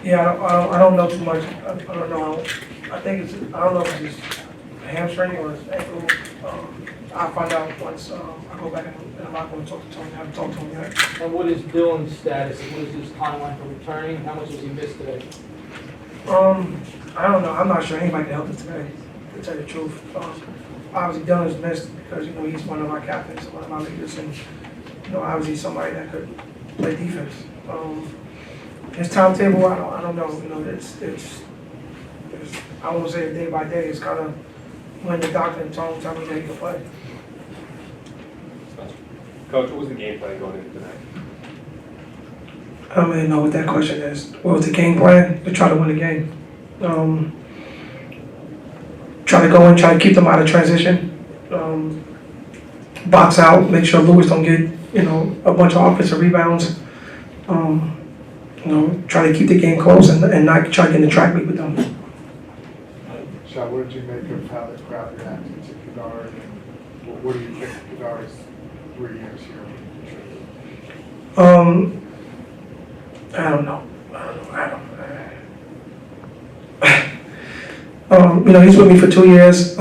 Yeah, I don't know too much. I don't know. I think it's, I don't know if it's just a hamstring or his ankle. I'll find out once I go back and I'm not going to talk to Tony. I haven't talked to him yet. And what is Dylan's status? What is his timeline for returning? How much has he missed today? I don't know. I'm not sure anybody can help us today, to tell you the truth. Obviously, Dylan's missed because, you know, he's one of my captains, one of my leaders, and, you know, obviously somebody that could play defense. His timetable, I don't know. You know, it's I won't say day by day. It's kind of when the doctor and Tone tell me that he can play. Coach, what was the game plan going into tonight? I don't really know what that question is. What was the game plan? To try to win the game. Try to go in, try to keep them out of transition. Box out, make sure Lewis don't get, you know, a bunch of offensive rebounds. You know, try to keep the game close and not try to get in the track meet with them. Shah, what did you make of how the crowd reacted to Kadar? And what do you think of Kadar's 3 years here? I don't know. You know, he's with me for 2 years.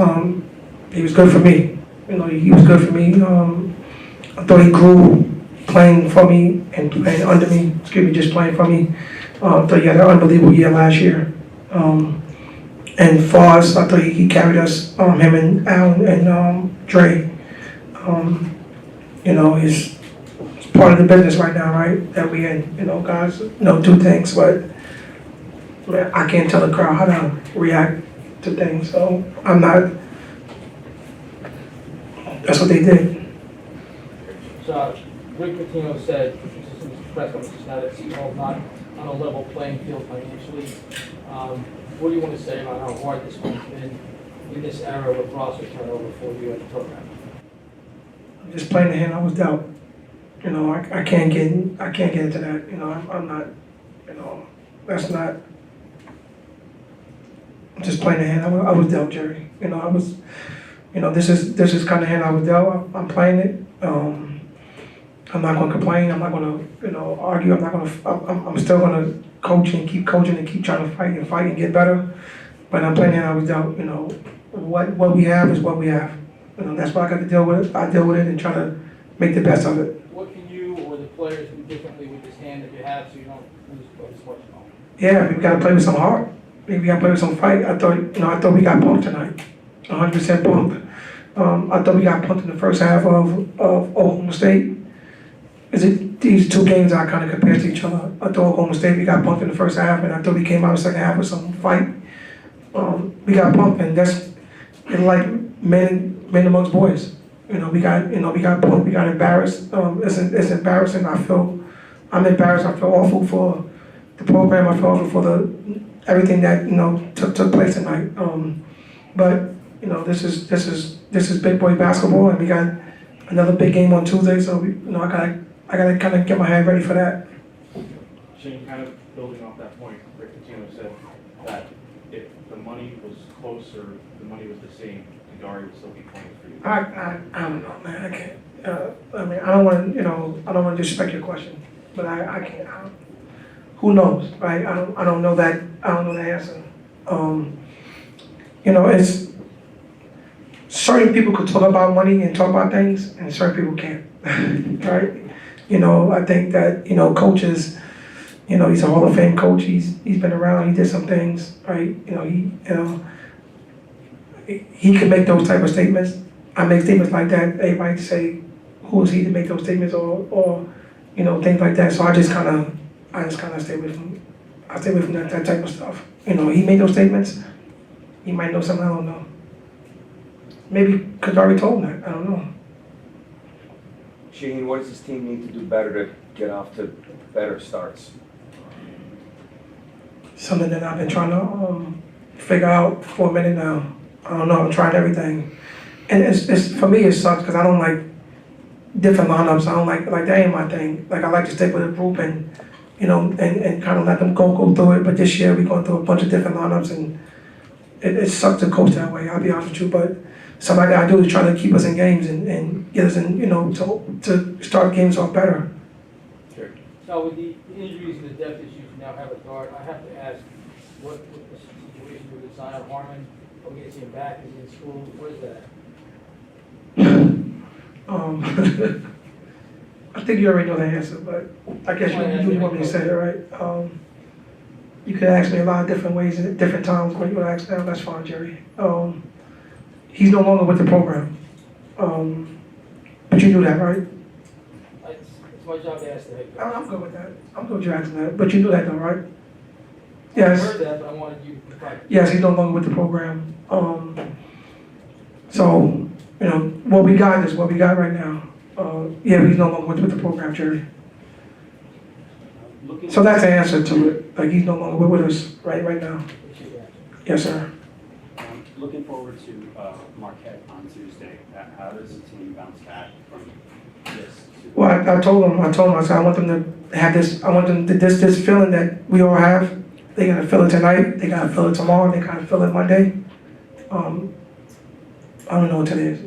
He was good for me. You know, he was good for me. I thought he grew playing for me and playing under me. Excuse me, just playing for me. I thought he had an unbelievable year last year. And for us, I thought he carried us, him and Alan and Dre. You know, it's part of the business right now, right? That we in. You know, guys, you know, do things, but I can't tell the crowd how to react to things. So I'm not. That's what they did. So, Rick Pitino said, just in his press conference just now, that Seton is not on a level playing field financially. What do you want to say about how hard this one's been in this era with roster turnover for you at the program? I'm just playing the hand I was dealt. You know, I can't get into that. You know, I'm not. You know, that's not. I'm just playing the hand I was dealt, Jerry. You know, I was. You know, this is kind of hand I was dealt. I'm playing it. I'm not going to complain. I'm not going to, you know, argue. I'm still going to coach and keep coaching and keep trying to fight and get better. But I'm playing the hand I was dealt. You know, what we have is what we have. You know, that's what I got to deal with. I deal with it and try to make the best of it. What can you or the players do differently with this hand that you have so you don't lose as much? Yeah, we got to play with some heart. Maybe we got to play with some fight. I thought we got pumped tonight. 100% pumped. I thought we got pumped in the first half of Oklahoma State. These two games I kind of compared to each other. I thought Oklahoma State, we got pumped in the first half, and I thought we came out in the second half with some fight. We got pumped, and that's like men amongst boys. You know, we got pumped, we got embarrassed. It's embarrassing. I'm embarrassed. I feel awful for the program. I feel awful for everything that, you know, took place tonight. But you know, this is big boy basketball, and we got another big game on Tuesday. So you know, I gotta kind of get my head ready for that. Shane, kind of building off that point, Rick Pitino said that if the money was close or the money was the same, Kadar would still be playing for you. I don't know, man. I can't. I mean, I don't want to, you know, I don't want to disrespect your question, but I can't. Who knows, right? I don't know that. I don't know the answer. You know, it's certain people could talk about money and talk about things, and certain people can't, right? You know, I think that, you know, coaches, you know, he's a Hall of Fame coach. He's been around. He did some things, right? You know, he could make those type of statements. I make statements like that. Everybody say, who is he to make those statements, or you know, things like that. So I just kind of stay away from. I stay away from that type of stuff. You know, he made those statements. He might know something I don't know. Maybe Kadari told him that. I don't know. Shaheen, what does this team need to do better to get off to better starts? Something that I've been trying to figure out for a minute now. I don't know. I'm trying everything, and it's for me it sucks because I don't like different lineups. I don't like that ain't my thing. Like I like to stick with a group and, you know, and kind of let them go through it. But this year we're going through a bunch of different lineups, and it sucks to coach that way. I'll be honest with you, but something I do is try to keep us in games and get us in, you know, to start games off better. Sure. Now, with the injuries and the depth issues you now have at guard, I have to ask, what the situation with Zion Harmon? Are we gonna see him back? Is he in school? What is that? I think you already know the answer, but I guess you want me to say it, right? You could ask me a lot of different ways at different times, but you want to ask now, that's fine, Jerry. He's no longer with the program. But you knew that, right? It's my job to ask the head coach. I'm good with that. I'm good with you asking that, but you knew that though, right? I Yes. heard that, but I wanted you to confirm. Yes, he's no longer with the program. So, you know, what we got is what we got right now. Yeah, he's no longer with the program, Jerry. So that's the answer to it. Like, he's no longer with us right now. Yes, sir. Looking forward to Marquette on Tuesday. How does the team bounce back from this? Well, I told him, I said, I want them to have this, I want them to, this feeling that we all have. They gotta feel it tonight, they gotta feel it tomorrow, they gotta feel it Monday. I don't know what today is.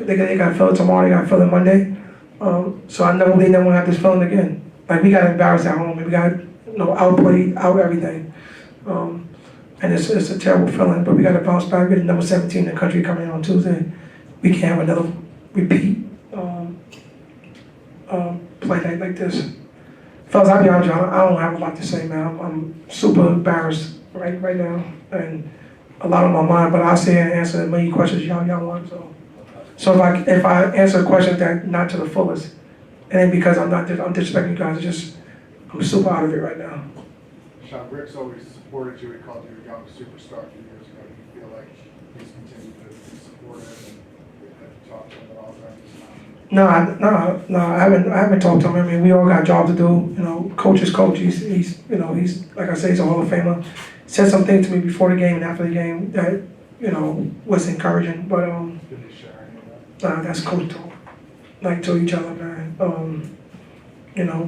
They gotta feel it tomorrow, they gotta feel it Monday. So I know they never wanna have this feeling again. Like, we got embarrassed at home, and we got, outplayed, out everything. And it's a terrible feeling, but we gotta bounce back. We're the number 17 in the country coming in on Tuesday. We can't have another repeat play night like this. Fellas, I'll be honest with you, I don't have a lot to say, man. I'm super embarrassed right now, and a lot on my mind, but I'll say and answer as many questions y'all want, So if I answer questions that not to the fullest, it ain't because I'm disrespecting you guys, it's just, I'm super out of it right now. Sean, Rick's always supported you, he called you a young superstar a few years ago. Do you feel like he's continued to be supportive and have you talked to him at all during this time? No, I haven't talked to him. I mean, we all got a job to do, coach is coach, he's like I say, he's a Hall of Famer. Said some things to me before the game and after the game that, was encouraging, but, Did he share any of that? that's coach talk, like to each other, man.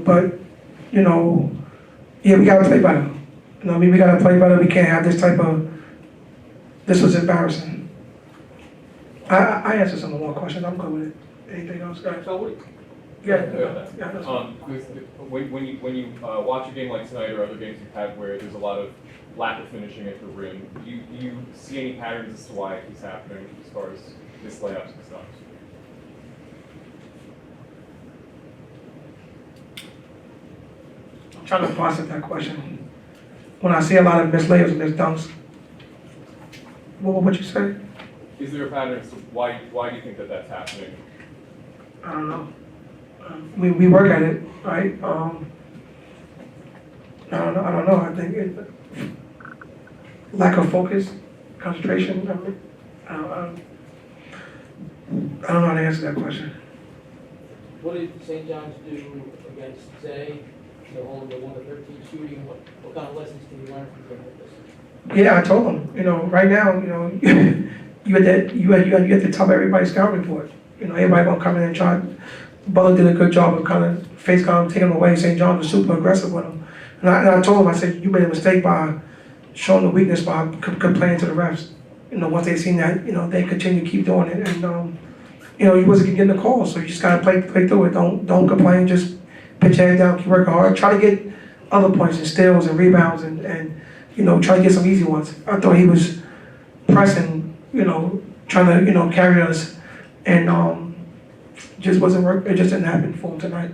But, yeah, we gotta play better. We gotta play better. We can't have this type of, this was embarrassing. I answered some more questions. I'm good with it. Anything else, guys? So what? Yeah, that's fine. When you watch a game like tonight or other games you've had where there's a lot of lack of finishing at the rim, do you see any patterns as to why it keeps happening as far as missed layups and stuff? I'm trying to process that question. When I see a lot of missed layups and missed dunks, what you say? Is there a pattern as to why do you think that that's happening? I don't know. We work at it, right? I don't know. I think lack of focus, concentration. I don't know how to answer that question. What did St. John's do against Zay? The whole the 1-13 shooting. What kind of lessons can you learn from a game like this? Yeah, I told them. Right now, you have to top everybody's scout report. Everybody gonna come in and try. Butler did a good job of kind of face guard, taking him away. St. John was super aggressive with him. And I told him, I said, you made a mistake by showing the weakness by complaining to the refs. Once they seen that, they continue to keep doing it. And, he wasn't getting the call, so you just gotta play through it. Don't complain, just pitch your head down, keep working hard. Try to get other points and steals and rebounds and try to get some easy ones. I thought he was pressing, trying to, carry us. And just wasn't work. It just didn't happen for him tonight.